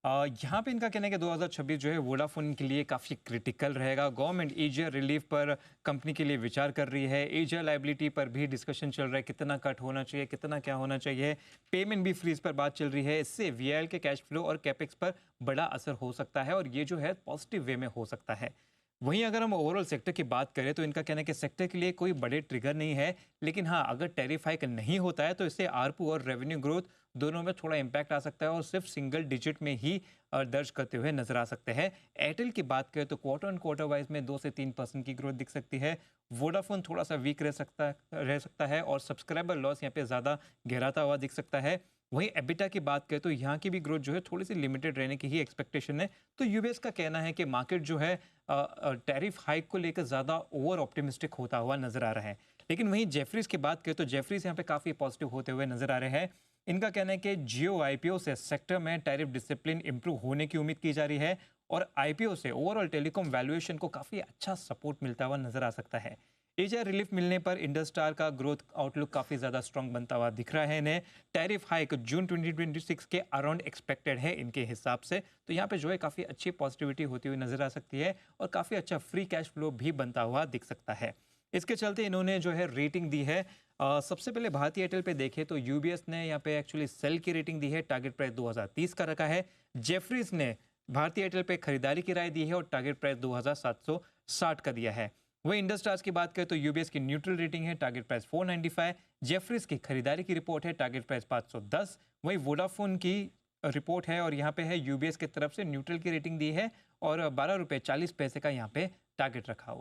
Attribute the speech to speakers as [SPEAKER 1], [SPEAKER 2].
[SPEAKER 1] यहाँ पे इनका कहना है कि 2026 जो है वोडाफोन के लिए काफ़ी क्रिटिकल रहेगा। गवर्नमेंट एजिया रिलीफ पर कंपनी के लिए विचार कर रही है। एजिया लाइबिलिटी पर भी डिस्कशन चल रहा है, कितना कट होना चाहिए, कितना क्या होना चाहिए। पेमेंट भी फ्रीज पर बात चल रही है। इससे वीआईएल के कैश फ्लो और कैपेक्स पर बड़ा असर हो सकता है और ये जो है पॉजिटिव वे में हो सकता है। वहीं अगर हम ओवरऑल सेक्टर की बात करें तो इनका कहना है कि सेक्टर के लिए कोई बड़े ट्रिगर नहीं है, लेकिन हाँ, अगर टैरिफ हाइक नहीं होता है तो इससे आरपू और रेवेन्यू ग्रोथ दोनों में थोड़ा इंपैक्ट आ सकता है और सिर्फ सिंगल डिजिट में ही दर्ज करते हुए नजर आ सकते हैं। एयरटेल की बात करें तो क्वार्टर ऑन क्वार्टर वाइज में 2 से 3% की ग्रोथ दिख सकती है। वोडाफोन थोड़ा सा वीक रह सकता है और सब्सक्राइबर लॉस यहाँ पे ज़्यादा गहराता हुआ दिख सकता है। वहीं एबिटा की बात करें तो यहाँ की भी ग्रोथ जो है थोड़ी सी लिमिटेड रहने की ही एक्सपेक्टेशन है। तो यूबीएस का कहना है कि मार्केट जो है टैरिफ हाइक को लेकर ज़्यादा ओवर ऑप्टिमिस्टिक होता हुआ नजर आ रहा है। लेकिन वहीं जेफरीज की बात करें तो जेफरीज यहाँ पे काफ़ी पॉजिटिव होते हुए नजर आ रहे हैं। इनका कहना है कि जियो आईपीओ से सेक्टर में टैरिफ डिसिप्लिन इंप्रूव होने की उम्मीद की जा रही है और आईपीओ से ओवरऑल टेलीकॉम वैल्यूएशन को काफ़ी अच्छा सपोर्ट मिलता हुआ नजर आ सकता है। एशिया रिलीफ मिलने पर इंडस्टार का ग्रोथ आउटलुक काफ़ी ज़्यादा स्ट्रांग बनता हुआ दिख रहा है इन्हें। टैरिफ हाइक जून 2026 के अराउंड एक्सपेक्टेड है इनके हिसाब से। तो यहाँ पे जो है काफ़ी अच्छी पॉजिटिविटी होती हुई नजर आ सकती है और काफ़ी अच्छा फ्री कैश फ्लो भी बनता हुआ दिख सकता है। इसके चलते इन्होंने जो है रेटिंग दी है। सबसे पहले भारती एयरटेल पे देखें तो यूबीएस ने यहाँ पे एक्चुअली सेल की रेटिंग दी है, टारगेट प्राइस 2030 का रखा है। जेफरीज ने भारती एयरटेल पे खरीदारी की राय दी है और टारगेट प्राइस 2760 का दिया है। वही इंडस्ट्राज की बात करें तो यूबीएस की न्यूट्रल रेटिंग है, टारगेट प्राइस 495। जेफरीज की खरीदारी की रिपोर्ट है, टारगेट प्राइस 510। वही वोडाफोन की रिपोर्ट है और यहाँ पे है यूबीएस की तरफ से न्यूट्रल की रेटिंग दी है और 12 रुपये 40 पैसे का यहाँ पे टारगेट रखा हुआ है।